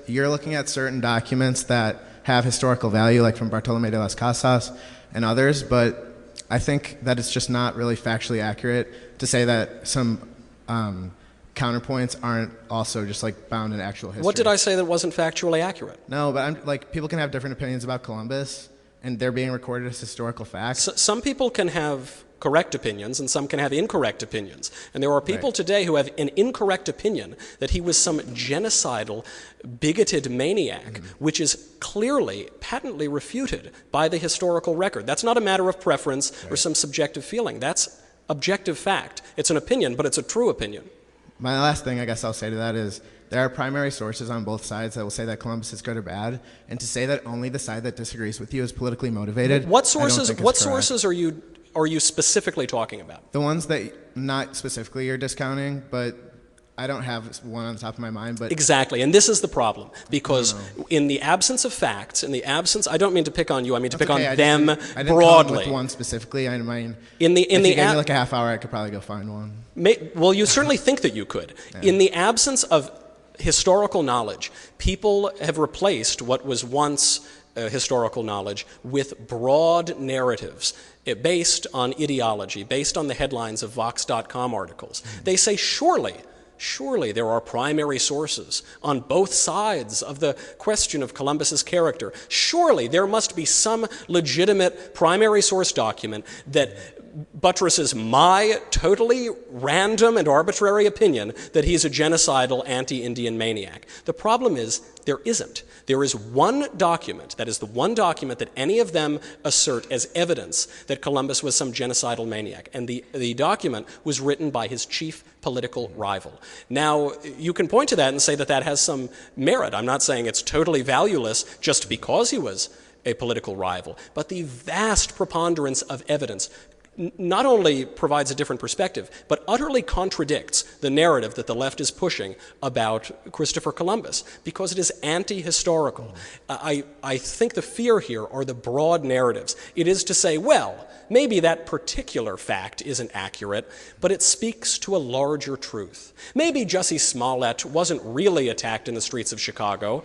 you're looking at certain documents that have historical value, like from Bartolomé de las Casas and others, but I think that it's just not really factually accurate to say that some counterpoints aren't also just like bound in actual history. What did I say that wasn't factually accurate? No, but I'm like, people can have different opinions about Columbus, and they're being recorded as historical facts. Some people can have correct opinions and some can have incorrect opinions. And there are people today who have an incorrect opinion that he was some genocidal, bigoted maniac, which is clearly, patently refuted by the historical record. That's not a matter of preference or some subjective feeling. That's objective fact. It's an opinion, but it's a true opinion. My last thing I guess I'll say to that is there are primary sources on both sides that will say that Columbus is good or bad, and to say that only the side that disagrees with you is politically motivated. What sources are you specifically talking about? The ones that not specifically you're discounting, but I don't have one on the top of my mind. But exactly, and this is the problem, because in the absence of facts, in the absence, I don't mean to pick on you, I mean to pick on them broadly. I didn't come up with one specifically. I mean, if you gave me like a half hour, I could probably go find one. Well, you certainly think that you could. Yeah. In the absence of historical knowledge, people have replaced what was once historical knowledge with broad narratives based on ideology, based on the headlines of Vox.com articles. They say, surely there are primary sources on both sides of the question of Columbus's character. Surely there must be some legitimate primary source document that buttresses my totally random and arbitrary opinion that he's a genocidal anti-Indian maniac. The problem is there isn't. There is one document, that is the one document that any of them assert as evidence that Columbus was some genocidal maniac, and the document was written by his chief political rival. Now, you can point to that and say that that has some merit. I'm not saying it's totally valueless just because he was a political rival, but the vast preponderance of evidence not only provides a different perspective, but utterly contradicts the narrative that the left is pushing about Christopher Columbus, because it is anti-historical. I think the fear here are the broad narratives. It is to say, well, maybe that particular fact isn't accurate, but it speaks to a larger truth. Maybe Jussie Smollett wasn't really attacked in the streets of Chicago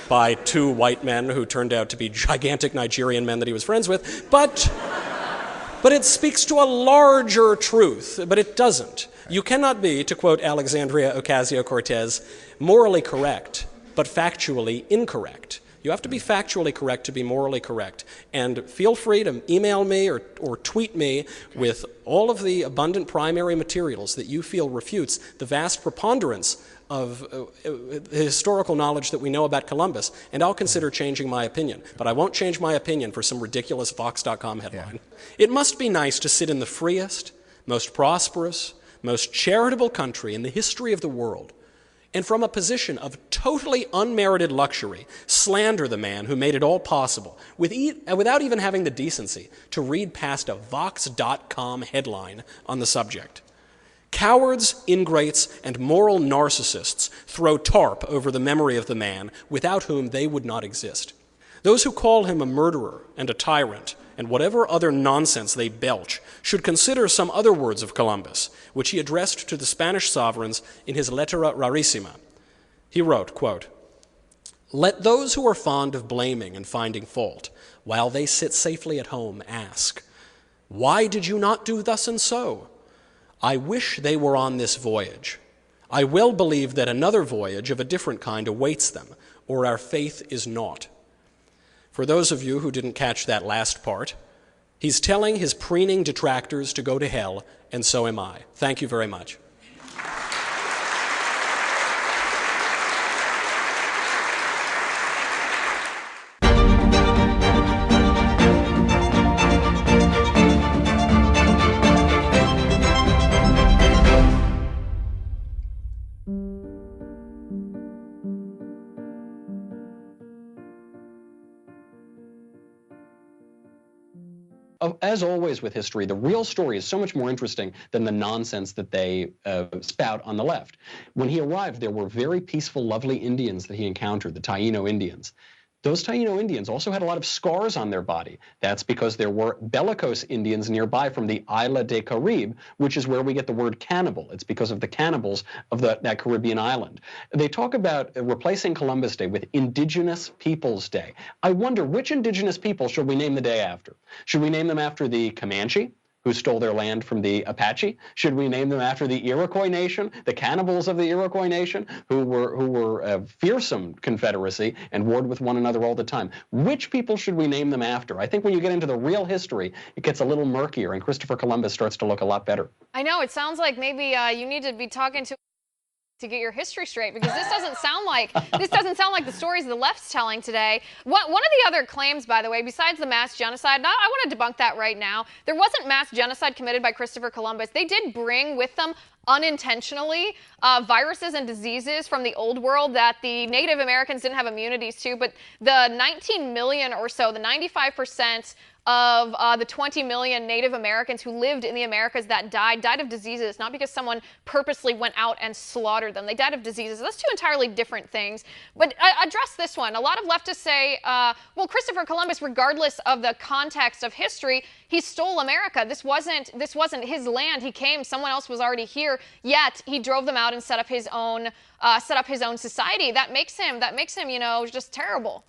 by two white men who turned out to be gigantic Nigerian men that he was friends with, but it speaks to a larger truth, but it doesn't. You cannot be, to quote Alexandria Ocasio-Cortez, morally correct, but factually incorrect. You have to be factually correct to be morally correct. And feel free to email me or tweet me with all of the abundant primary materials that you feel refutes the vast preponderance of the historical knowledge that we know about Columbus, and I'll consider changing my opinion. But I won't change my opinion for some ridiculous Vox.com headline. Yeah. It must be nice to sit in the freest, most prosperous, most charitable country in the history of the world, and from a position of totally unmerited luxury, slander the man who made it all possible, without even having the decency to read past a Vox.com headline on the subject. Cowards, ingrates, and moral narcissists throw tarp over the memory of the man without whom they would not exist. Those who call him a murderer and a tyrant, and whatever other nonsense they belch, should consider some other words of Columbus, which he addressed to the Spanish sovereigns in his Lettera Rarissima. He wrote, quote, "Let those who are fond of blaming and finding fault, while they sit safely at home, ask, 'Why did you not do thus and so?' I wish they were on this voyage. I well believe that another voyage of a different kind awaits them, or our faith is naught." For those of you who didn't catch that last part, he's telling his preening detractors to go to hell, and so am I. Thank you very much. As always with history, the real story is so much more interesting than the nonsense that they spout on the left. When he arrived, there were very peaceful, lovely Indians that he encountered, the Taino Indians. Those Taino Indians also had a lot of scars on their body. That's because there were bellicose Indians nearby from the Isla de Caribe, which is where we get the word cannibal. It's because of the cannibals of that Caribbean island. They talk about replacing Columbus Day with Indigenous Peoples Day. I wonder, which indigenous people should we name the day after? Should we name them after the Comanche, who stole their land from the Apache? Should we name them after the Iroquois nation, the cannibals of the Iroquois nation, who were a fearsome confederacy and warred with one another all the time? Which people should we name them after? I think when you get into the real history, it gets a little murkier, and Christopher Columbus starts to look a lot better. I know, it sounds like maybe you need to be talking to get your history straight, because this doesn't sound like the stories the left's telling today. One of the other claims, by the way, besides the mass genocide, I want to debunk that right now. There wasn't mass genocide committed by Christopher Columbus. They did bring with them unintentionally viruses and diseases from the old world that the Native Americans didn't have immunities to, but the 19 million or so, the 95% of the 20 million Native Americans who lived in the Americas that died of diseases, not because someone purposely went out and slaughtered them. They died of diseases. That's two entirely different things. But address this one. A lot of leftists say, well, Christopher Columbus, regardless of the context of history, he stole America. This wasn't his land. He came. Someone else was already here. Yet he drove them out and set up his own society. That makes him, you know, just terrible.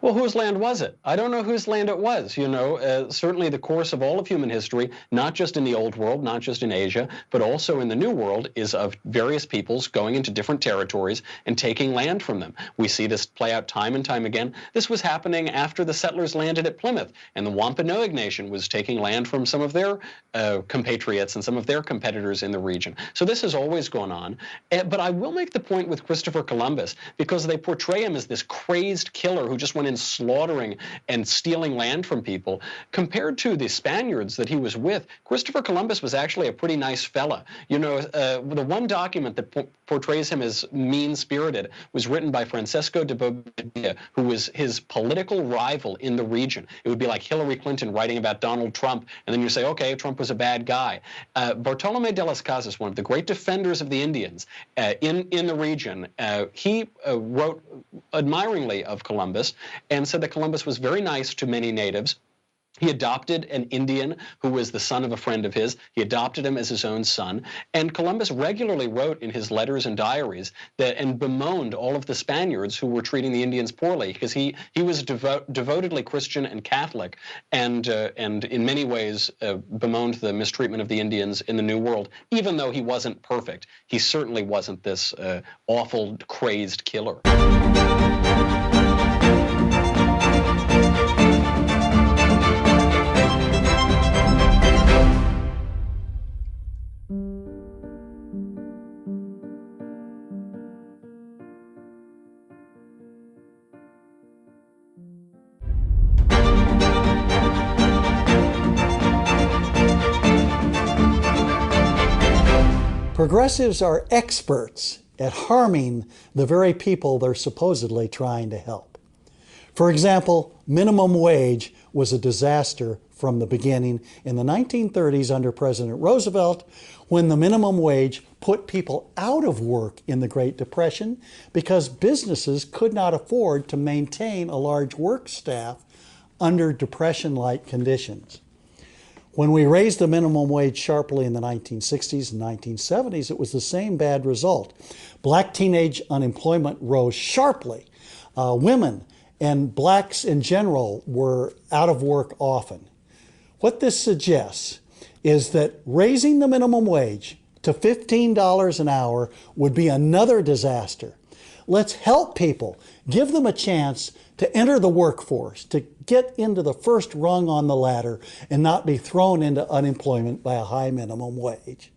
Well, whose land was it? I don't know whose land it was. You know, certainly the course of all of human history, not just in the Old World, not just in Asia, but also in the New World, is of various peoples going into different territories and taking land from them. We see this play out time and time again. This was happening after the settlers landed at Plymouth, and the Wampanoag Nation was taking land from some of their compatriots and some of their competitors in the region. So this has always gone on. But I will make the point with Christopher Columbus, because they portray him as this crazed killer who just went in slaughtering and stealing land from people. Compared to the Spaniards that he was with, Christopher Columbus was actually a pretty nice fella. You know, the one document that portrays him as mean-spirited was written by Francesco de Bobadilla, who was his political rival in the region. It would be like Hillary Clinton writing about Donald Trump, and then you say, okay, Trump was a bad guy. Bartolomé de las Casas, one of the great defenders of the Indians in the region, he wrote admiringly of Columbus and said that Columbus was very nice to many natives. He adopted an Indian who was the son of a friend of his. He adopted him as his own son. And Columbus regularly wrote in his letters and diaries and bemoaned all of the Spaniards who were treating the Indians poorly, because he was devotedly Christian and Catholic, and in many ways bemoaned the mistreatment of the Indians in the New World. Even though he wasn't perfect, he certainly wasn't this awful, crazed killer. Progressives are experts at harming the very people they're supposedly trying to help. For example, minimum wage was a disaster from the beginning in the 1930s under President Roosevelt, when the minimum wage put people out of work in the Great Depression because businesses could not afford to maintain a large work staff under Depression-like conditions. When we raised the minimum wage sharply in the 1960s and 1970s, it was the same bad result. Black teenage unemployment rose sharply. Women and blacks in general were out of work often. What this suggests is that raising the minimum wage to $15 an hour would be another disaster. Let's help people, give them a chance to enter the workforce, to get into the first rung on the ladder and not be thrown into unemployment by a high minimum wage.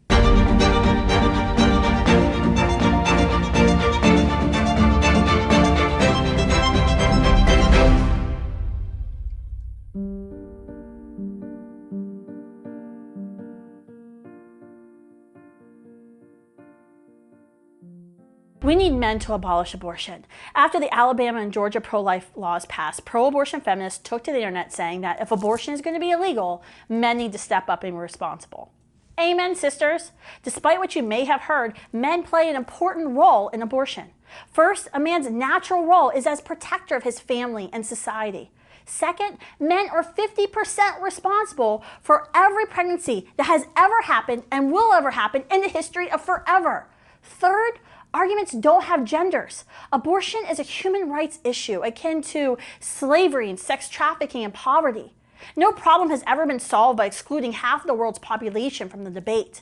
We need men to abolish abortion. After the Alabama and Georgia pro-life laws passed, pro-abortion feminists took to the internet saying that if abortion is going to be illegal, men need to step up and be responsible. Amen, sisters. Despite what you may have heard, men play an important role in abortion. First, a man's natural role is as protector of his family and society. Second, men are 50% responsible for every pregnancy that has ever happened and will ever happen in the history of forever. Third, arguments don't have genders. Abortion is a human rights issue akin to slavery and sex trafficking and poverty. No problem has ever been solved by excluding half of the world's population from the debate.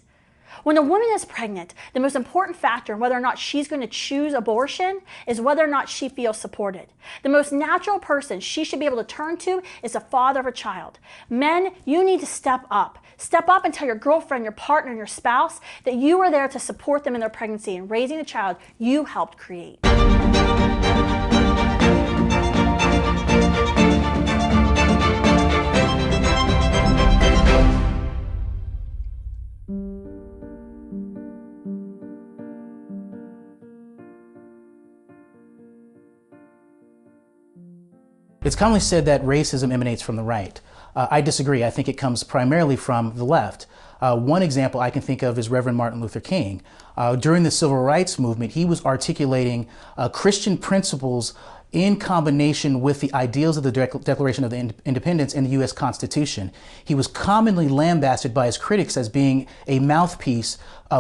When a woman is pregnant, the most important factor in whether or not she's going to choose abortion is whether or not she feels supported. The most natural person she should be able to turn to is the father of a child. Men, you need to step up. Step up and tell your girlfriend, your partner, and your spouse that you are there to support them in their pregnancy and raising the child you helped create. It's commonly said that racism emanates from the right. I disagree. I think it comes primarily from the left. One example I can think of is Reverend Martin Luther King. During the Civil Rights Movement, he was articulating Christian principles in combination with the ideals of the Declaration of Independence and the U.S. Constitution. He was commonly lambasted by his critics as being a mouthpiece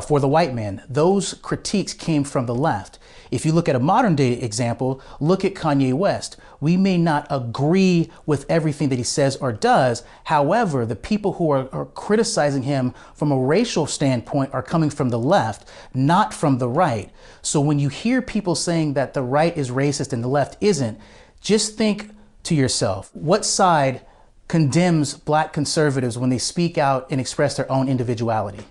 for the white man. Those critiques came from the left. If you look at a modern day example, look at Kanye West. We may not agree with everything that he says or does. However, the people who are criticizing him from a racial standpoint are coming from the left, not from the right. So when you hear people saying that the right is racist and the left isn't, just think to yourself, what side condemns black conservatives when they speak out and express their own individuality?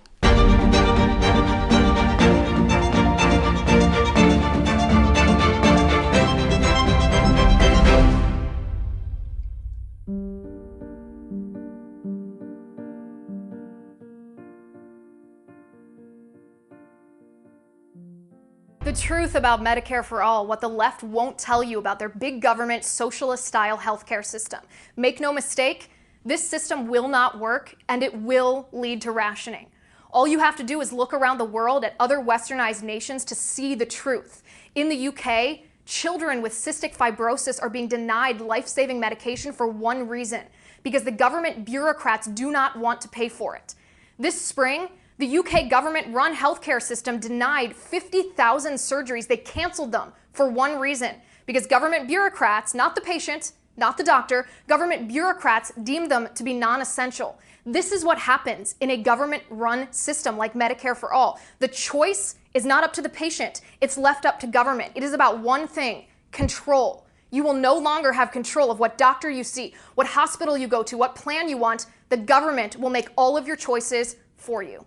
The truth about Medicare for All, what the left won't tell you about their big government, socialist-style healthcare system. Make no mistake, this system will not work, and it will lead to rationing. All you have to do is look around the world at other westernized nations to see the truth. In the UK, children with cystic fibrosis are being denied life-saving medication for one reason, because the government bureaucrats do not want to pay for it. This spring, the UK government-run healthcare system denied 50,000 surgeries. They canceled them for one reason, because government bureaucrats, not the patient, not the doctor, government bureaucrats deemed them to be non-essential. This is what happens in a government-run system like Medicare for All. The choice is not up to the patient. It's left up to government. It is about one thing: control. You will no longer have control of what doctor you see, what hospital you go to, what plan you want. The government will make all of your choices for you.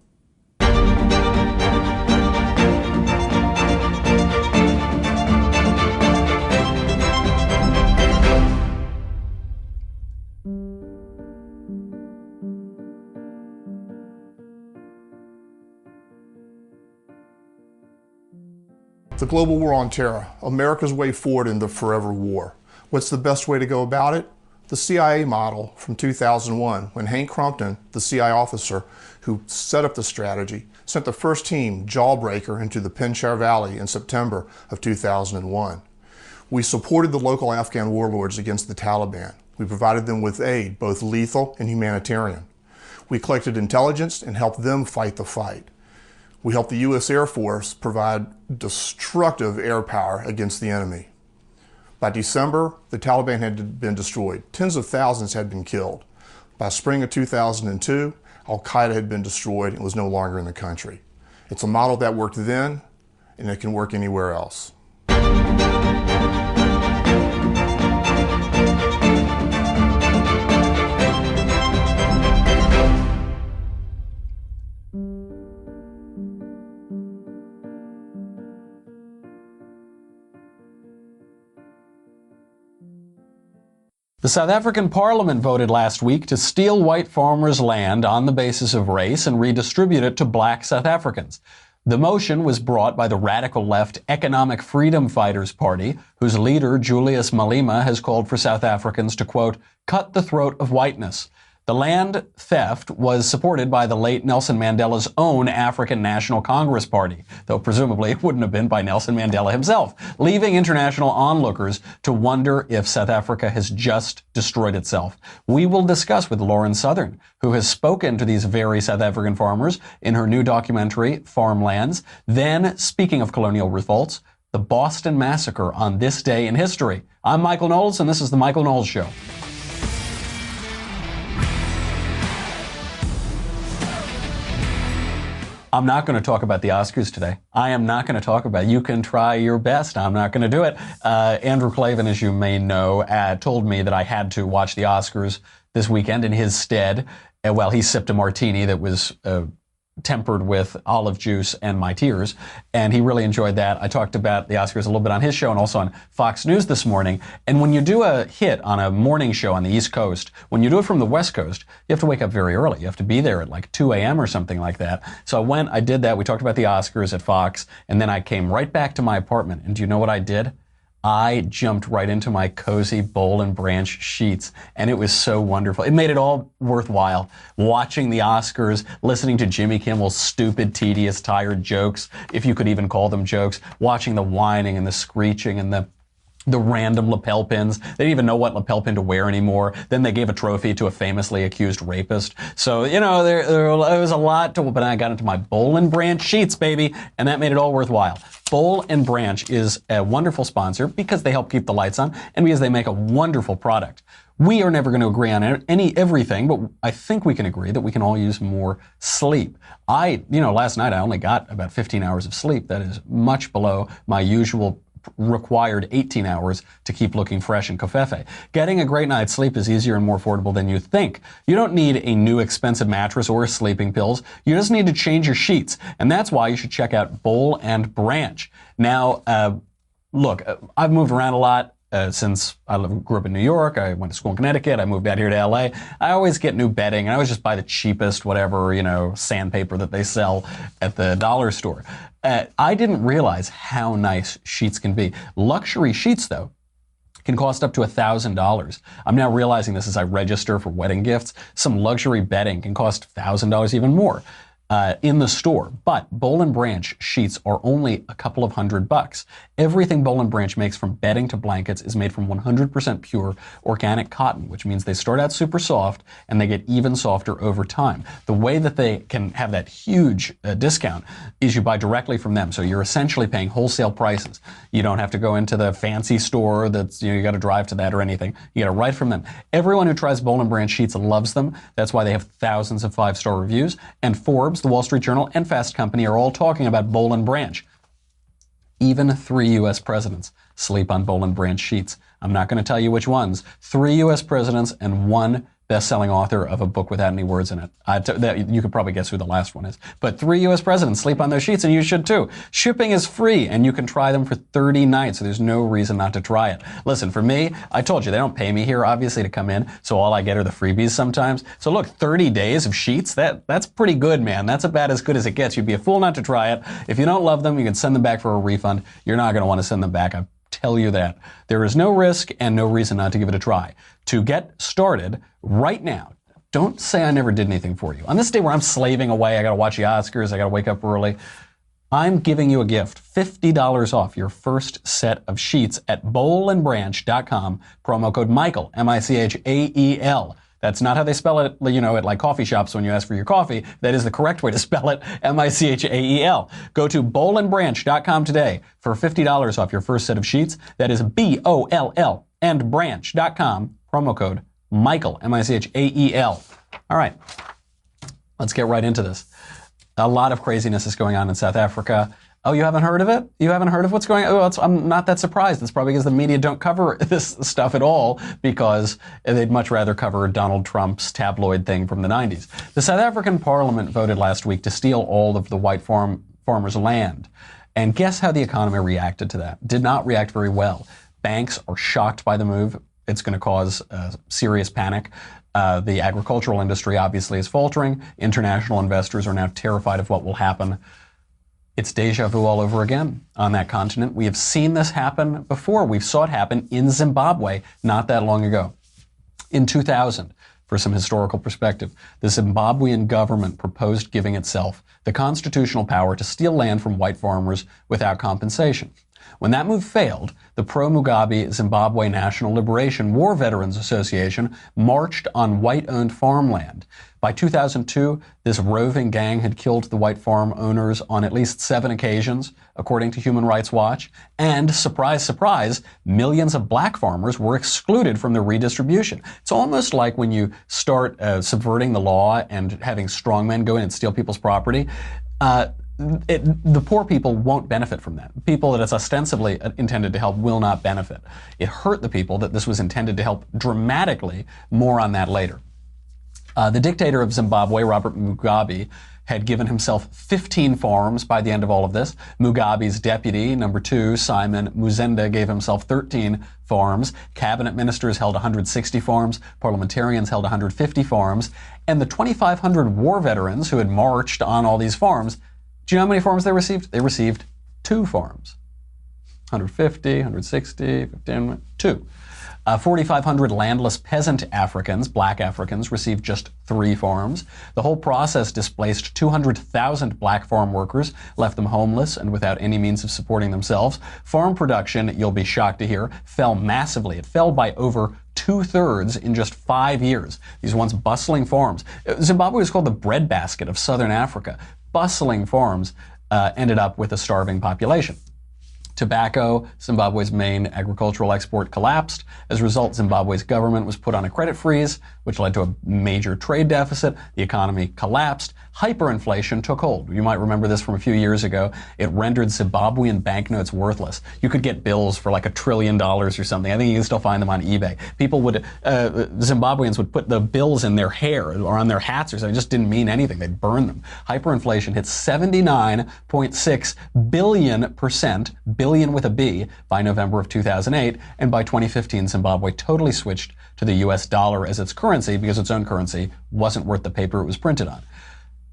The global war on terror, America's way forward in the forever war. What's the best way to go about it? The CIA model from 2001, when Hank Crumpton, the CIA officer who set up the strategy, sent the first team, Jawbreaker, into the Penshar Valley in September of 2001. We supported the local Afghan warlords against the Taliban. We provided them with aid, both lethal and humanitarian. We collected intelligence and helped them fight the fight. We helped the U.S. Air Force provide destructive air power against the enemy. By December, the Taliban had been destroyed. Tens of thousands had been killed. By spring of 2002, Al-Qaeda had been destroyed and was no longer in the country. It's a model that worked then, and it can work anywhere else. The South African Parliament voted last week to steal white farmers' land on the basis of race and redistribute it to black South Africans. The motion was brought by the radical left Economic Freedom Fighters Party, whose leader, Julius Malema, has called for South Africans to, quote, cut the throat of whiteness. The land theft was supported by the late Nelson Mandela's own African National Congress Party, though presumably it wouldn't have been by Nelson Mandela himself, leaving international onlookers to wonder if South Africa has just destroyed itself. We will discuss with Lauren Southern, who has spoken to these very South African farmers in her new documentary, Farmlands. Then, speaking of colonial revolts, the Boston Massacre on this day in history. I'm Michael Knowles, and this is The Michael Knowles Show. I'm not going to talk about the Oscars today. I am not going to talk about it. You can try your best. I'm not going to do it. Andrew Klavan, as you may know, told me that I had to watch the Oscars this weekend in his stead. Well, he sipped a martini that was tempered with olive juice and my tears, and he really enjoyed that. I talked about the Oscars a little bit on his show and also on Fox News this morning. And when you do a hit on a morning show on the East Coast, when you do it from the West Coast, you have to wake up very early. You have to be there at like 2 a.m. or something like that. So I did that. We talked about the Oscars at Fox, and then I came right back to my apartment. And do you know what I did? I jumped right into my cozy Boll and Branch sheets, and it was so wonderful. It made it all worthwhile. Watching the Oscars, listening to Jimmy Kimmel's stupid, tedious, tired jokes, if you could even call them jokes, watching the whining and the screeching and the random lapel pins. They didn't even know what lapel pin to wear anymore. Then they gave a trophy to a famously accused rapist. So, you know, there was a lot to, but I got into my Boll and Branch sheets, baby, and that made it all worthwhile. Boll and Branch is a wonderful sponsor because they help keep the lights on and because they make a wonderful product. We are never going to agree on everything, but I think we can agree that we can all use more sleep. Last night I only got about 15 hours of sleep. That is much below my usual required 18 hours to keep looking fresh and covfefe. Getting a great night's sleep is easier and more affordable than you think. You don't need a new expensive mattress or sleeping pills. You just need to change your sheets. And that's why you should check out Boll and Branch. Now, look, I've moved around a lot. Since I grew up in New York, I went to school in Connecticut, I moved out here to LA. I always get new bedding, and I always just buy the cheapest, whatever, sandpaper that they sell at the dollar store. I didn't realize how nice sheets can be. Luxury sheets, though, can cost up to $1,000. I'm now realizing this as I register for wedding gifts. Some luxury bedding can cost $1,000, even more. In the store, but Boll and Branch sheets are only a couple of $100. Everything Boll and Branch makes, from bedding to blankets, is made from 100% pure organic cotton, which means they start out super soft and they get even softer over time. The way that they can have that huge discount is you buy directly from them, so you're essentially paying wholesale prices. You don't have to go into the fancy store that's, you got to drive to that or anything. You got to right from them. Everyone who tries Boll and Branch sheets loves them. That's why they have thousands of 5-star reviews, and Forbes, the Wall Street Journal, and Fast Company are all talking about Boll and Branch. Even 3 U.S. presidents sleep on Boll and Branch sheets. I'm not going to tell you which ones. 3 U.S. presidents and 1 best-selling author of a book without any words in it. You could probably guess who the last one is. But 3 U.S. presidents sleep on those sheets, and you should too. Shipping is free, and you can try them for 30 nights, so there's no reason not to try it. Listen, for me, I told you, they don't pay me here, obviously, to come in, so all I get are the freebies sometimes. So look, 30 days of sheets, that's pretty good, man. That's about as good as it gets. You'd be a fool not to try it. If you don't love them, you can send them back for a refund. You're not going to want to send them back. I tell you that. There is no risk and no reason not to give it a try. To get started right now, don't say I never did anything for you. On this day where I'm slaving away, I got to watch the Oscars, I got to wake up early, I'm giving you a gift, $50 off your first set of sheets at bollandbranch.com, promo code Michael, M-I-C-H-A-E-L. That's not how they spell it, at like coffee shops when you ask for your coffee. That is the correct way to spell it, M-I-C-H-A-E-L. Go to bollandbranch.com today for $50 off your first set of sheets. That is B-O-L-L and branch.com, promo code Michael, M-I-C-H-A-E-L. All right, let's get right into this. A lot of craziness is going on in South Africa. Oh, you haven't heard of it? You haven't heard of what's going on? Oh, I'm not that surprised. It's probably because the media don't cover this stuff at all, because they'd much rather cover Donald Trump's tabloid thing from the 90s. The South African parliament voted last week to steal all of the white farmers' land. And guess how the economy reacted to that? Did not react very well. Banks are shocked by the move. It's going to cause serious panic. The agricultural industry obviously is faltering. International investors are now terrified of what will happen. It's deja vu all over again on that continent. We have seen this happen before. We saw it happen in Zimbabwe not that long ago. In 2000, for some historical perspective, the Zimbabwean government proposed giving itself the constitutional power to steal land from white farmers without compensation. When that move failed, the pro-Mugabe Zimbabwe National Liberation War Veterans Association marched on white-owned farmland. By 2002, this roving gang had killed the white farm owners on at least 7 occasions, according to Human Rights Watch. And, surprise, surprise, millions of black farmers were excluded from the redistribution. It's almost like when you start subverting the law and having strongmen go in and steal people's property. The poor people won't benefit from that. People that it's ostensibly intended to help will not benefit. It hurt the people that this was intended to help dramatically. More on that later. The dictator of Zimbabwe, Robert Mugabe, had given himself 15 farms by the end of all of this. Mugabe's deputy, number 2, Simon Muzenda, gave himself 13 farms. Cabinet ministers held 160 farms. Parliamentarians held 150 farms. And the 2,500 war veterans who had marched on all these farms, do you know how many farms they received? They received 2 farms. 150, 160, 15, 2. 4,500 landless peasant Africans, black Africans, received just 3 farms. The whole process displaced 200,000 black farm workers, left them homeless and without any means of supporting themselves. Farm production, you'll be shocked to hear, fell massively. It fell by over 2/3 in just 5 years. These once bustling farms. Zimbabwe was called the breadbasket of southern Africa. Bustling farms ended up with a starving population. Tobacco, Zimbabwe's main agricultural export, collapsed. As a result, Zimbabwe's government was put on a credit freeze, which led to a major trade deficit. The economy collapsed. Hyperinflation took hold. You might remember this from a few years ago. It rendered Zimbabwean banknotes worthless. You could get bills for like $1 trillion or something. I think you can still find them on eBay. People would, Zimbabweans would put the bills in their hair or on their hats or something. It just didn't mean anything. They'd burn them. Hyperinflation hit 79.6 billion%, billion with a B, by November of 2008. And by 2015, Zimbabwe totally switched to the US dollar as its currency because its own currency wasn't worth the paper it was printed on.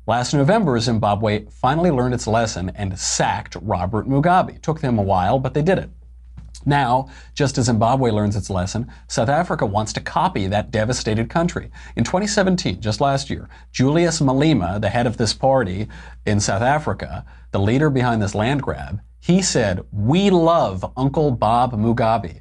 Last November, Zimbabwe finally learned its lesson and sacked Robert Mugabe. It took them a while, but they did it. Now, just as Zimbabwe learns its lesson, South Africa wants to copy that devastated country. In 2017, just last year, Julius Malema, the head of this party in South Africa, the leader behind this land grab, he said, "We love Uncle Bob Mugabe."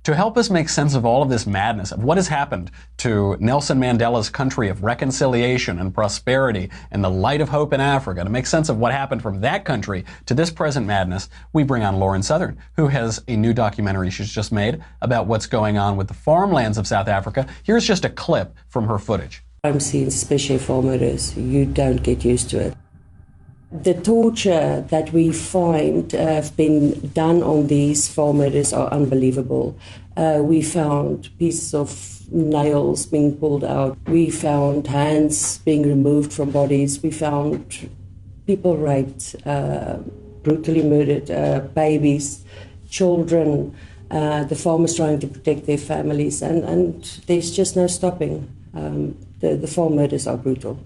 To help us make sense of all of this madness, of what has happened to Nelson Mandela's country of reconciliation and prosperity and the light of hope in Africa, to make sense of what happened from that country to this present madness, we bring on Lauren Southern, who has a new documentary she's just made about what's going on with the farmlands of South Africa. Here's just a clip from her footage. Crime scenes, especially farm murders, you don't get used to it. The torture that we find have been done on these farm murders are unbelievable. We found pieces of nails being pulled out. We found hands being removed from bodies. We found people raped, brutally murdered, babies, children, the farmers trying to protect their families, and there's just no stopping. The farm murders are brutal.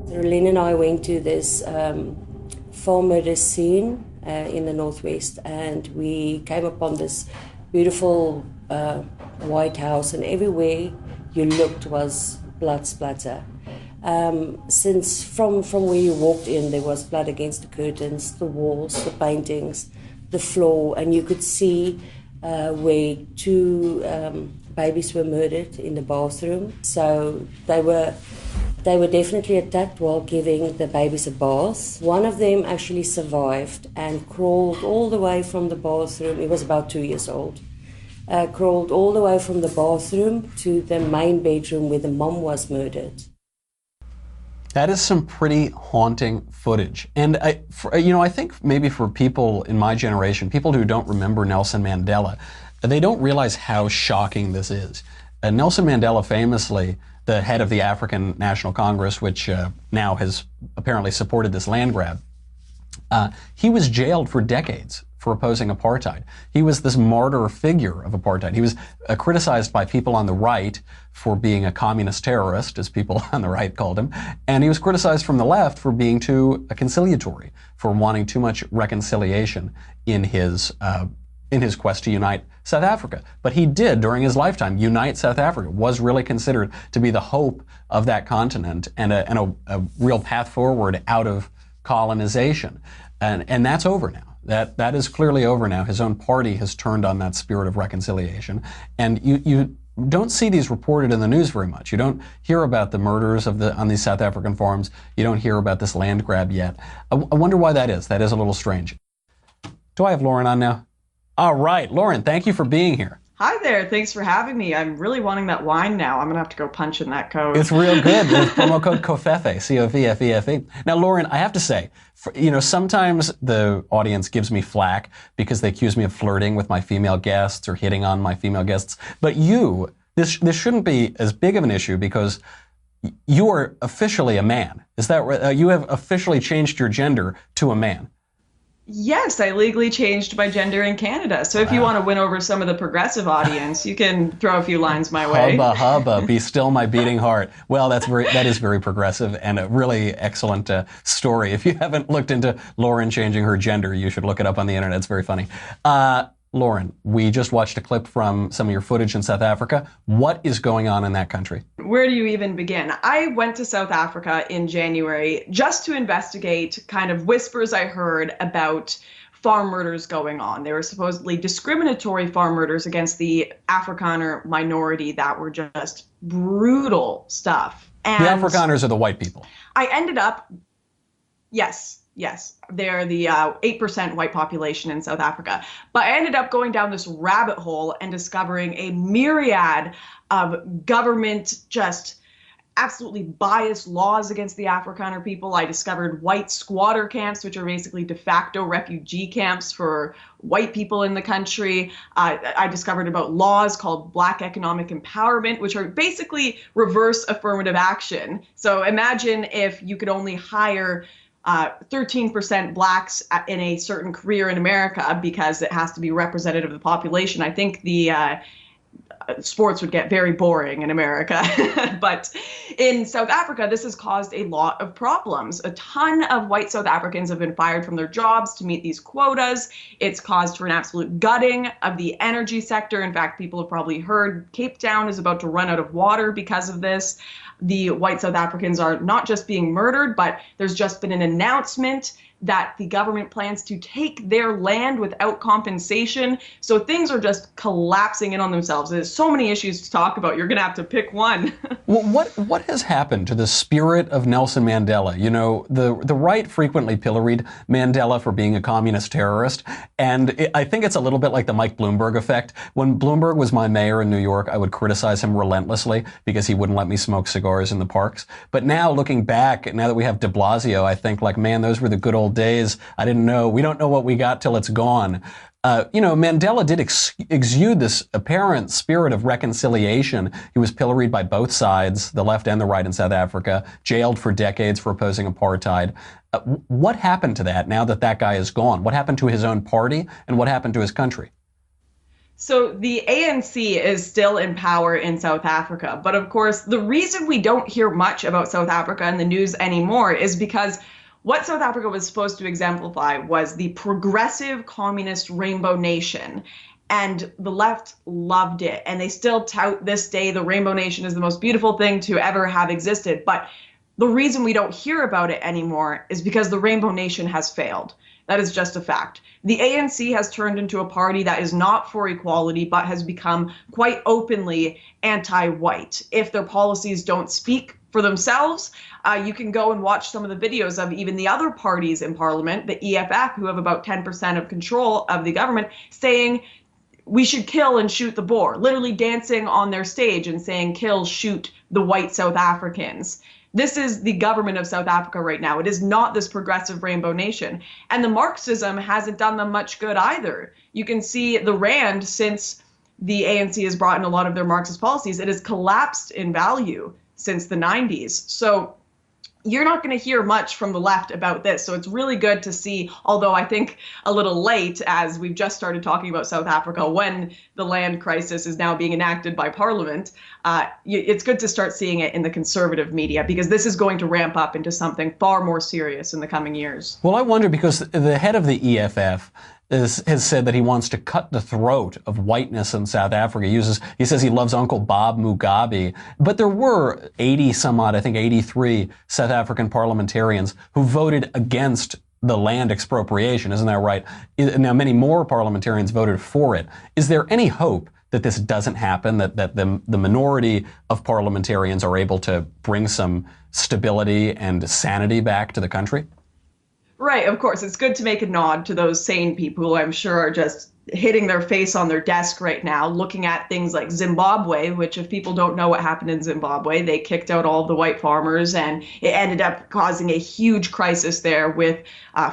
Rolene and I went to this farm murder scene in the northwest, and we came upon this beautiful white house, and everywhere you looked was blood splatter. Since from where you walked in, there was blood against the curtains, the walls, the paintings, the floor, and you could see where 2 babies were murdered in the bathroom. So they were definitely attacked while giving the babies a bath. One of them actually survived and crawled all the way from the bathroom. He was about 2 years old. Crawled all the way from the bathroom to the main bedroom where the mom was murdered. That is some pretty haunting footage. And I think maybe for people in my generation, people who don't remember Nelson Mandela, they don't realize how shocking this is. Nelson Mandela famously, the head of the African National Congress, which now has apparently supported this land grab, he was jailed for decades for opposing apartheid. He was this martyr figure of apartheid. He was criticized by people on the right for being a communist terrorist, as people on the right called him, and he was criticized from the left for being too conciliatory, for wanting too much reconciliation in his in his quest to unite South Africa. But he did, during his lifetime, unite South Africa, was really considered to be the hope of that continent and a real path forward out of colonization. And that's over now. That is clearly over now. His own party has turned on that spirit of reconciliation. And you don't see these reported in the news very much. You don't hear about the murders on these South African farms. You don't hear about this land grab yet. I wonder why that is. That is a little strange. Do I have Lauren on now? All right, Lauren, thank you for being here. Hi there, thanks for having me. I'm really wanting that wine now. I'm gonna have to go punch in that code. It's real good. There's promo code COFEFE, C-O-V-F-E-F-E. Now, Lauren, I have to say, sometimes the audience gives me flack because they accuse me of flirting with my female guests or hitting on my female guests. But this shouldn't be as big of an issue because you are officially a man. Is that right? You have officially changed your gender to a man. Yes, I legally changed my gender in Canada. So if you want to win over some of the progressive audience, you can throw a few lines my way. Hubba hubba, be still my beating heart. Well, that is very progressive and a really excellent story. If you haven't looked into Lauren changing her gender, you should look it up on the internet. It's very funny. Lauren, we just watched a clip from some of your footage in South Africa. What is going on in that country? Where do you even begin? I went to South Africa in January just to investigate kind of whispers I heard about farm murders going on. There were supposedly discriminatory farm murders against the Afrikaner minority that were just brutal stuff. And the Afrikaners are the white people. I ended up, yes, they're the 8% white population in South Africa. But I ended up going down this rabbit hole and discovering a myriad of government just absolutely biased laws against the Afrikaner people. I discovered white squatter camps, which are basically de facto refugee camps for white people in the country. I discovered about laws called Black Economic Empowerment, which are basically reverse affirmative action. So imagine if you could only hire 13% blacks in a certain career in America because it has to be representative of the population. I think the sports would get very boring in America. But in South Africa, this has caused a lot of problems. A ton of white South Africans have been fired from their jobs to meet these quotas. It's caused for an absolute gutting of the energy sector. In fact, people have probably heard Cape Town is about to run out of water because of this. The white South Africans are not just being murdered, but there's just been an announcement that the government plans to take their land without compensation. So things are just collapsing in on themselves. There's so many issues to talk about. You're going to have to pick one. Well, what has happened to the spirit of Nelson Mandela? You know, the right frequently pilloried Mandela for being a communist terrorist. And I think it's a little bit like the Mike Bloomberg effect. When Bloomberg was my mayor in New York, I would criticize him relentlessly because he wouldn't let me smoke cigars in the parks. But now, looking back, now that we have de Blasio, I think, like, man, those were the good old days. I didn't know. We don't know what we got till it's gone. Mandela did exude this apparent spirit of reconciliation. He was pilloried by both sides, the left and the right in South Africa, jailed for decades for opposing apartheid. What happened to that now that that guy is gone? What happened to his own party and what happened to his country? So the ANC is still in power in South Africa. But of course, the reason we don't hear much about South Africa in the news anymore is because what South Africa was supposed to exemplify was the progressive communist rainbow nation. And the left loved it. And they still tout this day the rainbow nation is the most beautiful thing to ever have existed. But the reason we don't hear about it anymore is because the rainbow nation has failed. That is just a fact. The ANC has turned into a party that is not for equality, but has become quite openly anti-white. If their policies don't speak for themselves, you can go and watch some of the videos of even the other parties in parliament, the EFF, who have about 10% of control of the government, saying we should kill and shoot the Boer, literally dancing on their stage and saying kill, shoot the white South Africans. This is the government of South Africa right now. It is not this progressive rainbow nation. And the Marxism hasn't done them much good either. You can see the Rand, since the ANC has brought in a lot of their Marxist policies, it has collapsed in value since the 90s. So you're not going to hear much from the left about this. So it's really good to see, although I think a little late, as we've just started talking about South Africa, when the land crisis is now being enacted by Parliament, it's good to start seeing it in the conservative media, because this is going to ramp up into something far more serious in the coming years. Well, I wonder, because the head of the EFF has said that he wants to cut the throat of whiteness in South Africa. He says he loves Uncle Bob Mugabe. But there were 80 some odd, I think 83 South African parliamentarians who voted against the land expropriation. Isn't that right? Now, many more parliamentarians voted for it. Is there any hope that this doesn't happen, that the minority of parliamentarians are able to bring some stability and sanity back to the country? Right, of course. It's good to make a nod to those sane people who I'm sure are just hitting their face on their desk right now, looking at things like Zimbabwe, which if people don't know what happened in Zimbabwe, they kicked out all of the white farmers and it ended up causing a huge crisis there with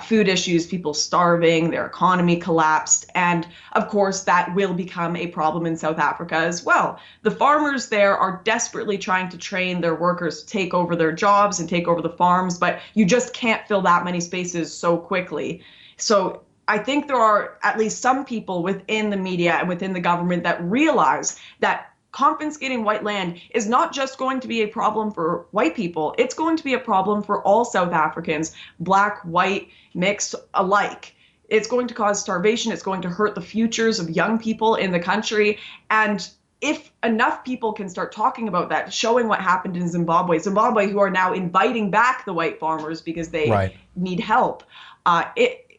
food issues, people starving, their economy collapsed. And of course, that will become a problem in South Africa as well. The farmers there are desperately trying to train their workers to take over their jobs and take over the farms, but you just can't fill that many spaces so quickly. So I think there are at least some people within the media and within the government that realize that confiscating white land is not just going to be a problem for white people. It's going to be a problem for all South Africans, black, white, mixed alike. It's going to cause starvation. It's going to hurt the futures of young people in the country. And if enough people can start talking about that, showing what happened in Zimbabwe, who are now inviting back the white farmers because they need help,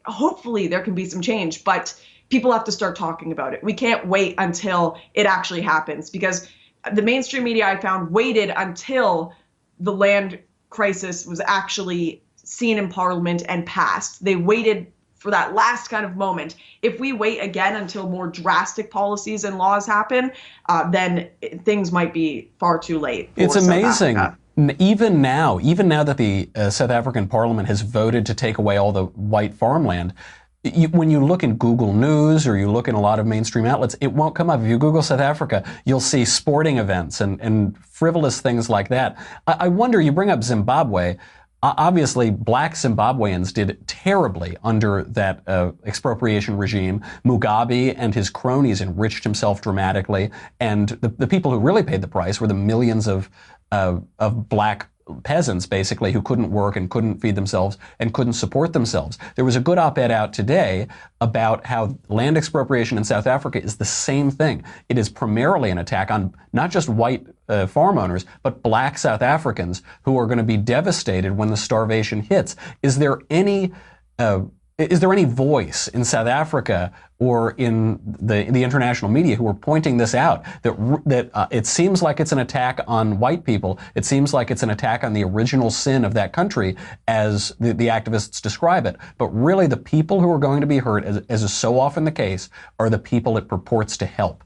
hopefully there can be some change, but people have to start talking about it. We can't wait until it actually happens, because the mainstream media, I found, waited until the land crisis was actually seen in Parliament and passed. They waited for that last kind of moment. If we wait again until more drastic policies and laws happen, then things might be far too late for It's amazing. South Africa. Even now that the South African Parliament has voted to take away all the white farmland, when you look in Google News or you look in a lot of mainstream outlets, it won't come up. If you Google South Africa, you'll see sporting events and frivolous things like that. I wonder, you bring up Zimbabwe. Obviously, black Zimbabweans did terribly under that expropriation regime. Mugabe and his cronies enriched himself dramatically, and the people who really paid the price were the millions of black peasants, basically, who couldn't work and couldn't feed themselves and couldn't support themselves. There was a good op-ed out today about how land expropriation in South Africa is the same thing. It is primarily an attack on not just white farm owners, but black South Africans who are going to be devastated when the starvation hits. Is there any voice in South Africa or in the international media who are pointing this out, that it seems like it's an attack on white people, it seems like it's an attack on the original sin of that country, as the activists describe it, but really the people who are going to be hurt, as is so often the case, are the people it purports to help?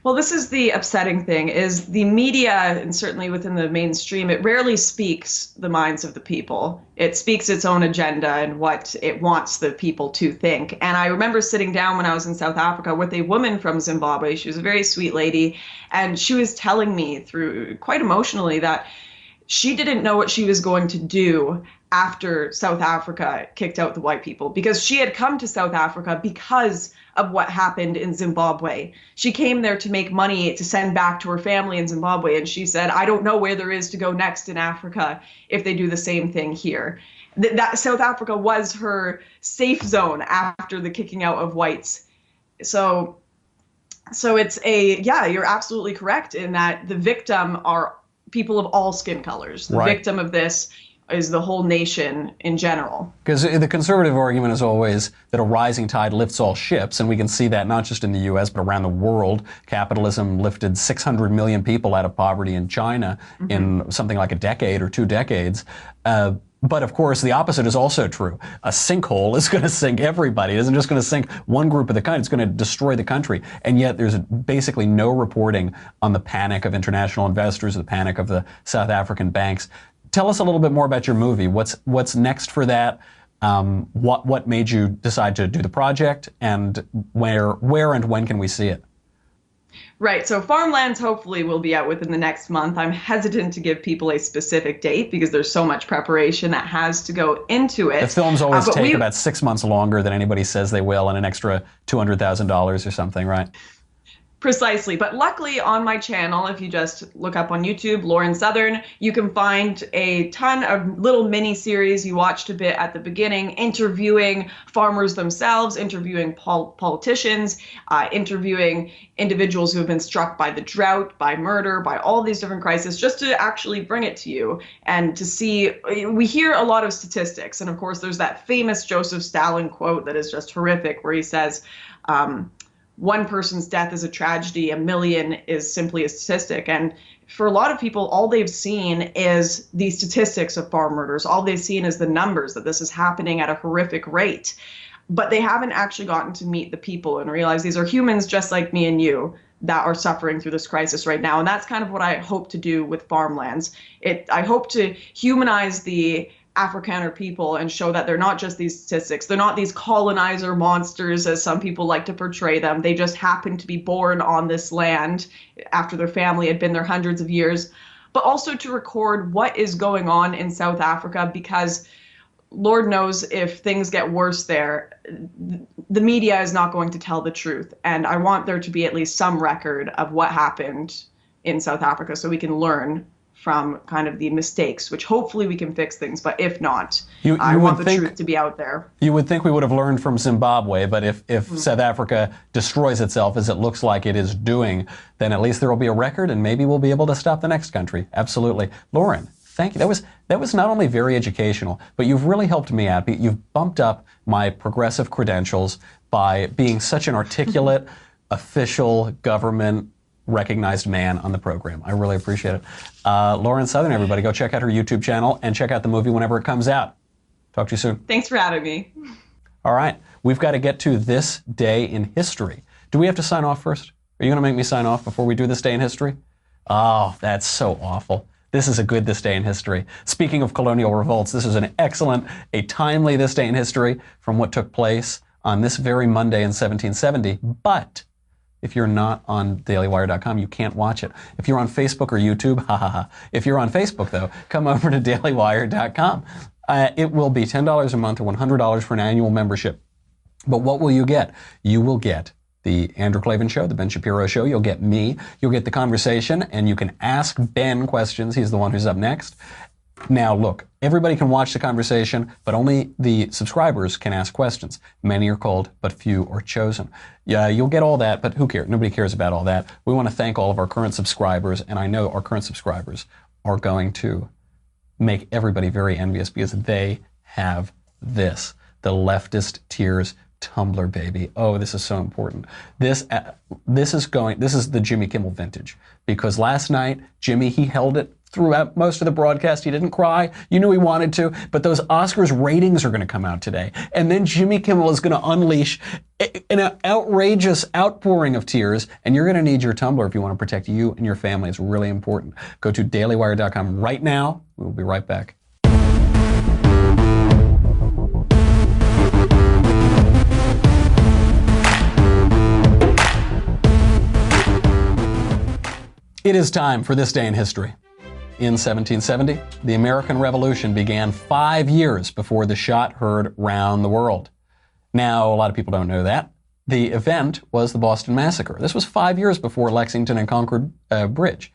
Well, this is the upsetting thing, is the media, and certainly within the mainstream, it rarely speaks the minds of the people. It speaks its own agenda and what it wants the people to think. And I remember sitting down when I was in South Africa with a woman from Zimbabwe. She was a very sweet lady, and she was telling me through quite emotionally that she didn't know what she was going to do after South Africa kicked out the white people, because she had come to South Africa because of what happened in Zimbabwe. She came there to make money to send back to her family in Zimbabwe, and she said, I don't know where there is to go next in Africa if they do the same thing here. That South Africa was her safe zone after the kicking out of whites. So it's you're absolutely correct in that the victim are people of all skin colors. The victim of this is the whole nation in general. Because the conservative argument is always that a rising tide lifts all ships, and we can see that not just in the U.S., but around the world. Capitalism lifted 600 million people out of poverty in China in something like a decade or 2 decades. But of course, the opposite is also true. A sinkhole is going to sink everybody. It isn't just going to sink one group of the country. It's going to destroy the country. And yet there's basically no reporting on the panic of international investors, the panic of the South African banks. Tell us a little bit more about your movie. What's next for that? What made you decide to do the project, and where and when can we see it? Right. So Farmlands hopefully will be out within the next month. I'm hesitant to give people a specific date because there's so much preparation that has to go into it. The films always take about 6 months longer than anybody says they will, and an extra $200,000 or something, right? Precisely. But luckily on my channel, if you just look up on YouTube, Lauren Southern, you can find a ton of little mini series. You watched a bit at the beginning, interviewing farmers themselves, interviewing politicians, interviewing individuals who have been struck by the drought, by murder, by all these different crises, just to actually bring it to you and to see. We hear a lot of statistics. And of course, there's that famous Joseph Stalin quote that is just horrific, where he says, one person's death is a tragedy, a million is simply a statistic. And for a lot of people, all they've seen is the statistics of farm murders. All they've seen is the numbers, that this is happening at a horrific rate. But they haven't actually gotten to meet the people and realize these are humans just like me and you that are suffering through this crisis right now. And that's kind of what I hope to do with farmlands. I hope to humanize the Afrikaner people and show that they're not just these statistics. They're not these colonizer monsters as some people like to portray them. They just happen to be born on this land after their family had been there hundreds of years. But also to record what is going on in South Africa, because Lord knows if things get worse there, the media is not going to tell the truth. And I want there to be at least some record of what happened in South Africa so we can learn from kind of the mistakes, which hopefully we can fix things. But if not, I want the truth to be out there. You would think we would have learned from Zimbabwe, but if South Africa destroys itself as it looks like it is doing, then at least there will be a record and maybe we'll be able to stop the next country. Absolutely. Lauren, thank you. That was not only very educational, but you've really helped me out. You've bumped up my progressive credentials by being such an articulate, official, government recognized man on the program. I really appreciate it. Lauren Southern, everybody, go check out her YouTube channel and check out the movie whenever it comes out. Talk to you soon. Thanks for having me. All right. We've got to get to this day in history. Do we have to sign off first? Are you going to make me sign off before we do this day in history? Oh, that's so awful. This is a good this day in history. Speaking of colonial revolts, this is an excellent, a timely this day in history from what took place on this very Monday in 1770. But if you're not on dailywire.com, you can't watch it. If you're on Facebook or YouTube, ha ha ha. If you're on Facebook, though, come over to dailywire.com. It will be $10 a month or $100 for an annual membership. But what will you get? You will get the Andrew Klavan Show, the Ben Shapiro Show. You'll get me. You'll get the conversation, and you can ask Ben questions. He's the one who's up next. Now, look, everybody can watch the conversation, but only the subscribers can ask questions. Many are called, but few are chosen. Yeah, you'll get all that, but who cares? Nobody cares about all that. We want to thank all of our current subscribers, and I know our current subscribers are going to make everybody very envious because they have this, the Leftist Tears Tumblr, baby. Oh, this is so important. This is the Jimmy Kimmel vintage, because last night, Jimmy, he held it throughout most of the broadcast. He didn't cry. You knew he wanted to, but those Oscars ratings are going to come out today. And then Jimmy Kimmel is going to unleash an outrageous outpouring of tears, and you're going to need your Tumblr if you want to protect you and your family. It's really important. Go to dailywire.com right now. We'll be right back. It is time for this day in history. In 1770, the American Revolution began 5 years before the shot heard round the world. Now, a lot of people don't know that. The event was the Boston Massacre. This was 5 years before Lexington and Concord Bridge.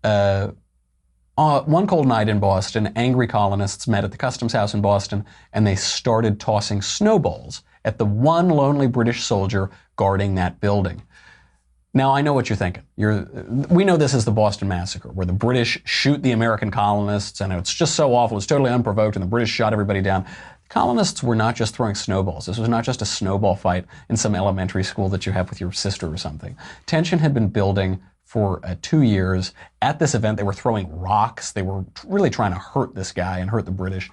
One cold night in Boston, angry colonists met at the Customs House in Boston, and they started tossing snowballs at the one lonely British soldier guarding that building. Now, I know what you're thinking. We know this is the Boston Massacre, where the British shoot the American colonists, and it's just so awful. It's totally unprovoked, and the British shot everybody down. Colonists were not just throwing snowballs. This was not just a snowball fight in some elementary school that you have with your sister or something. Tension had been building for 2 years. At this event, they were throwing rocks. They were really trying to hurt this guy and hurt the British.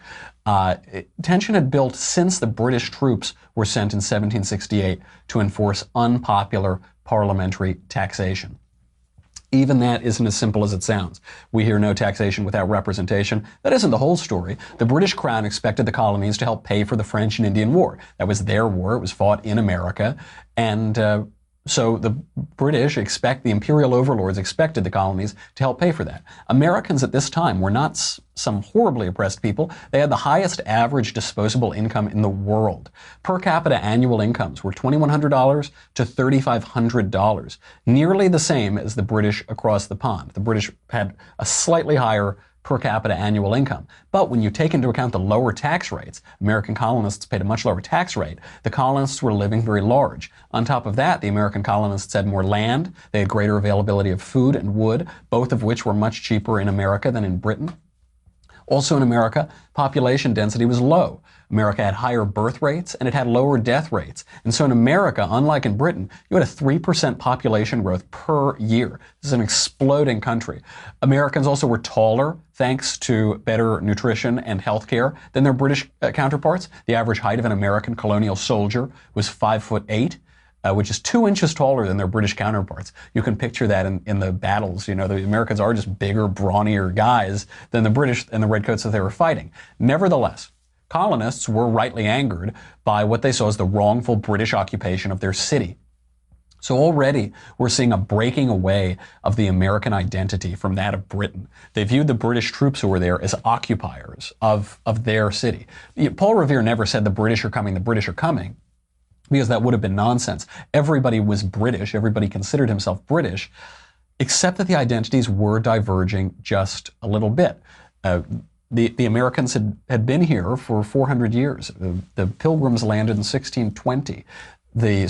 Tension had built since the British troops were sent in 1768 to enforce unpopular parliamentary taxation. Even that isn't as simple as it sounds. We hear no taxation without representation. That isn't the whole story. The British Crown expected the colonies to help pay for the French and Indian War. That was their war. It was fought in America. And So the British the imperial overlords expected the colonies to help pay for that. Americans at this time were not some horribly oppressed people. They had the highest average disposable income in the world. Per capita annual incomes were $2,100 to $3,500, nearly the same as the British across the pond. The British had a slightly higher per capita annual income. But when you take into account the lower tax rates, American colonists paid a much lower tax rate. The colonists were living very large. On top of that, the American colonists had more land. They had greater availability of food and wood, both of which were much cheaper in America than in Britain. Also in America, population density was low. America had higher birth rates and it had lower death rates. And so in America, unlike in Britain, you had a 3% population growth per year. This is an exploding country. Americans also were taller thanks to better nutrition and health care than their British counterparts. The average height of an American colonial soldier was 5'8". Which is 2 inches taller than their British counterparts. You can picture that in the battles. You know, the Americans are just bigger, brawnier guys than the British and the redcoats that they were fighting. Nevertheless, colonists were rightly angered by what they saw as the wrongful British occupation of their city. So already we're seeing a breaking away of the American identity from that of Britain. They viewed the British troops who were there as occupiers of their city. Paul Revere never said the British are coming, because that would have been nonsense. Everybody was British. Everybody considered himself British, except that the identities were diverging just a little bit. The Americans had been here for 400 years. The Pilgrims landed in 1620. They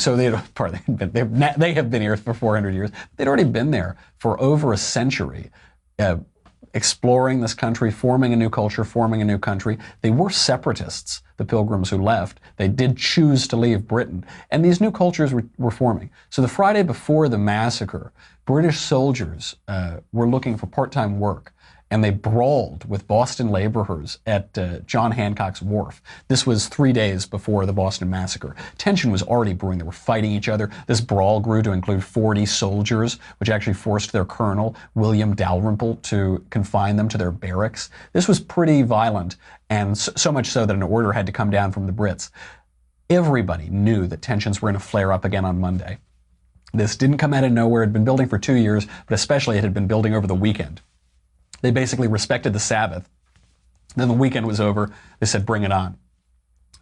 have been here for 400 years. They'd already been there for over a century, exploring this country, forming a new culture, forming a new country. They were separatists, the Pilgrims who left. They did choose to leave Britain. And these new cultures were forming. So the Friday before the massacre, British soldiers were looking for part-time work. And they brawled with Boston laborers at John Hancock's Wharf. This was 3 days before the Boston Massacre. Tension was already brewing. They were fighting each other. This brawl grew to include 40 soldiers, which actually forced their colonel, William Dalrymple, to confine them to their barracks. This was pretty violent, and so much so that an order had to come down from the Brits. Everybody knew that tensions were going to flare up again on Monday. This didn't come out of nowhere. It had been building for 2 years, but especially it had been building over the weekend. They basically respected the Sabbath. Then the weekend was over. They said, bring it on.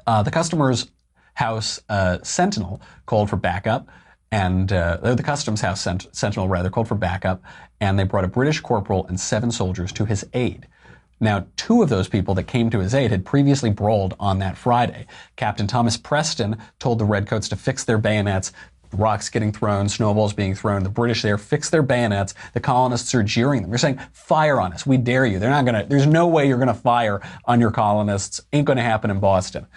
The customer's house sentinel called for backup, and the customs house sentinel called for backup, and they brought a British corporal and 7 soldiers to his aid. Now, 2 of those people that came to his aid had previously brawled on that Friday. Captain Thomas Preston told the redcoats to fix their bayonets. Rocks getting thrown, snowballs being thrown. The British there fix their bayonets. The colonists are jeering them. They're saying, fire on us. We dare you. There's no way you're going to fire on your colonists. Ain't going to happen in Boston.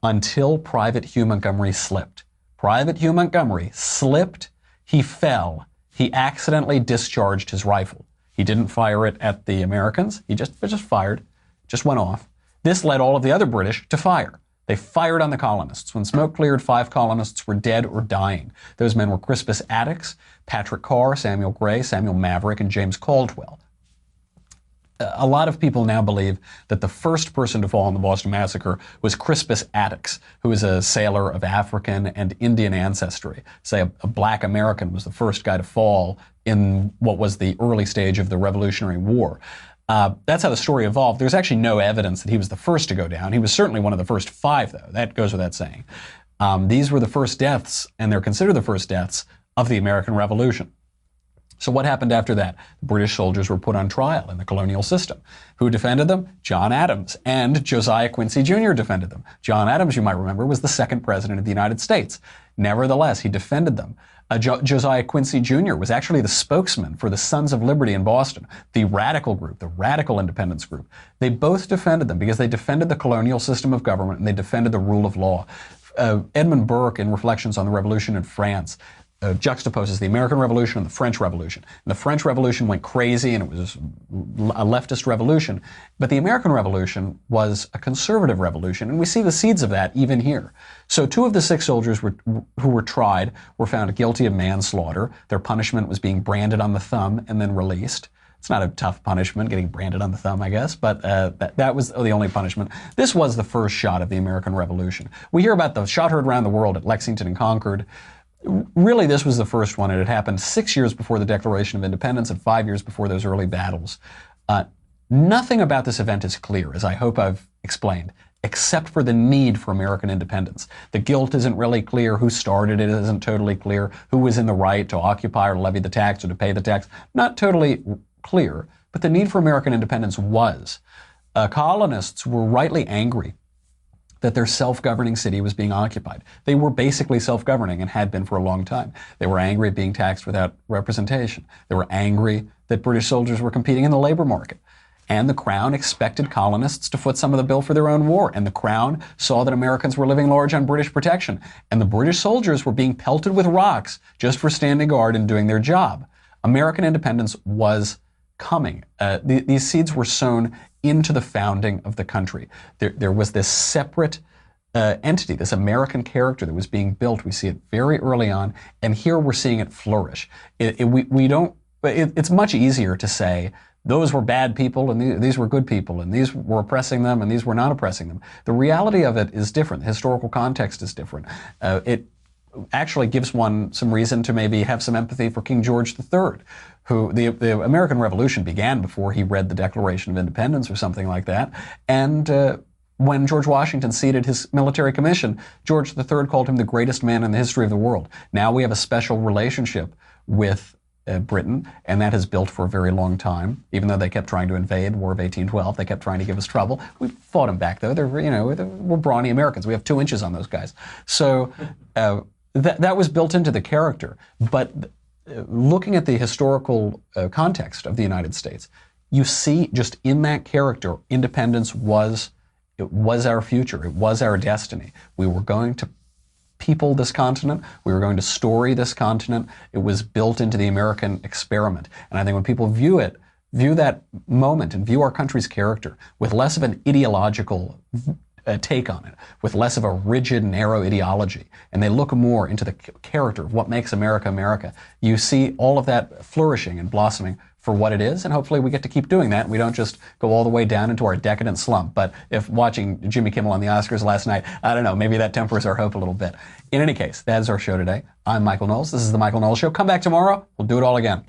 Until Private Hugh Montgomery slipped. Private Hugh Montgomery slipped. He fell. He accidentally discharged his rifle. He didn't fire it at the Americans. He just fired. Just went off. This led all of the other British to fire. They fired on the colonists. When smoke cleared, 5 colonists were dead or dying. Those men were Crispus Attucks, Patrick Carr, Samuel Gray, Samuel Maverick, and James Caldwell. A lot of people now believe that the first person to fall in the Boston Massacre was Crispus Attucks, who was a sailor of African and Indian ancestry. Say a black American was the first guy to fall in what was the early stage of the Revolutionary War. That's how the story evolved. There's actually no evidence that he was the first to go down. He was certainly one of the first 5, though. That goes without saying. These were the first deaths, and they're considered the first deaths of the American Revolution. So what happened after that? The British soldiers were put on trial in the colonial system. Who defended them? John Adams and Josiah Quincy Jr. defended them. John Adams, you might remember, was the 2nd president of the United States. Nevertheless, he defended them. Josiah Quincy Jr. was actually the spokesman for the Sons of Liberty in Boston, the radical group, the radical independence group. They both defended them because they defended the colonial system of government and they defended the rule of law. Edmund Burke, in Reflections on the Revolution in France, juxtaposes the American Revolution and the French Revolution. And the French Revolution went crazy and it was a leftist revolution, but the American Revolution was a conservative revolution, and we see the seeds of that even here. So 2 of the 6 soldiers who were tried were found guilty of manslaughter. Their punishment was being branded on the thumb and then released. It's not a tough punishment, getting branded on the thumb, I guess, but that was the only punishment. This was the first shot of the American Revolution. We hear about the shot heard around the world at Lexington and Concord. Really, this was the first one. It had happened 6 years before the Declaration of Independence and 5 years before those early battles. Nothing about this event is clear, as I hope I've explained, except for the need for American independence. The guilt isn't really clear. Who started it isn't totally clear. Who was in the right to occupy or levy the tax or to pay the tax? Not totally clear. But the need for American independence was. Colonists were rightly angry that their self-governing city was being occupied. They were basically self-governing and had been for a long time. They were angry at being taxed without representation. They were angry that British soldiers were competing in the labor market. And the Crown expected colonists to foot some of the bill for their own war. And the Crown saw that Americans were living large on British protection. And the British soldiers were being pelted with rocks just for standing guard and doing their job. American independence was coming. These seeds were sown into the founding of the country. There was this separate entity, this American character that was being built. We see it very early on, and here we're seeing it flourish. It's much easier to say those were bad people and these were good people and these were oppressing them and these were not oppressing them. The reality of it is different. The historical context is different. It actually gives one some reason to maybe have some empathy for King George III, who the American Revolution began before he read the Declaration of Independence or something like that. And when George Washington ceded his military commission, George III called him the greatest man in the history of the world. Now we have a special relationship with Britain, and that has built for a very long time. Even though they kept trying to invade, War of 1812, they kept trying to give us trouble. We fought them back, though. We're brawny Americans. We have 2 inches on those guys. So that was built into the character. But looking at the historical context of the United States, you see just in that character, independence was our future. It was our destiny. We were going to people this continent. We were going to story this continent. It was built into the American experiment. And I think when people view that moment and view our country's character with less of an ideological take on it, with less of a rigid, narrow ideology, and they look more into the character of what makes America America, you see all of that flourishing and blossoming for what it is, and hopefully we get to keep doing that and we don't just go all the way down into our decadent slump. But if watching Jimmy Kimmel on the Oscars last night, I don't know, maybe that tempers our hope a little bit. In any case, that is our show today. I'm Michael Knowles. This is The Michael Knowles Show. Come back tomorrow. We'll do it all again.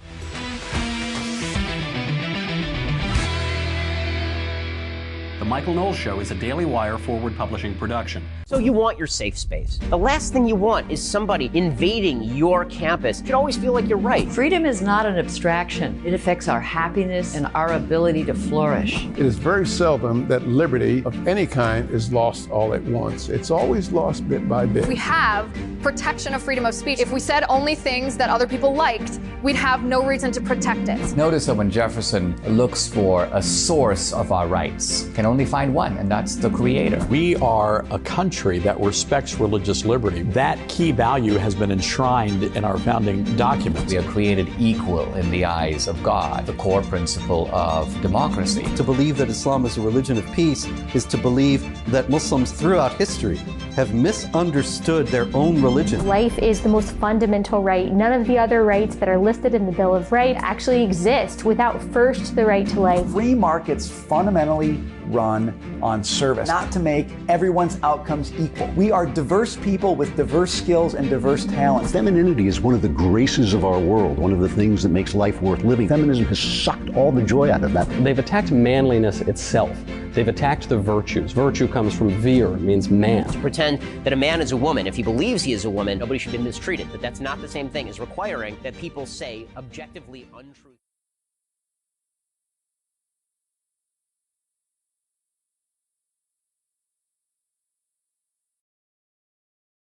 The Michael Knowles Show is a Daily Wire forward publishing production. So you want your safe space. The last thing you want is somebody invading your campus. You should always feel like you're right. Freedom is not an abstraction. It affects our happiness and our ability to flourish. It is very seldom that liberty of any kind is lost all at once. It's always lost bit by bit. We have protection of freedom of speech. If we said only things that other people liked, we'd have no reason to protect it. Notice that when Jefferson looks for a source of our rights, can only find one, and that's the Creator. We are a country that respects religious liberty. That key value has been enshrined in our founding documents. We are created equal in the eyes of God, the core principle of democracy. To believe that Islam is a religion of peace is to believe that Muslims throughout history have misunderstood their own religion. Life is the most fundamental right. None of the other rights that are listed in the Bill of Rights actually exist without first the right to life. Free markets fundamentally run on service, not to make everyone's outcomes equal. We are diverse people with diverse skills and diverse talents. Femininity is one of the graces of our world, one of the things that makes life worth living. Feminism has sucked all the joy out of that. They've attacked manliness itself. They've attacked the virtues. Virtue comes from vir, it means man. To pretend that a man is a woman, if he believes he is a woman, nobody should be mistreated. But that's not the same thing as requiring that people say objectively untrue.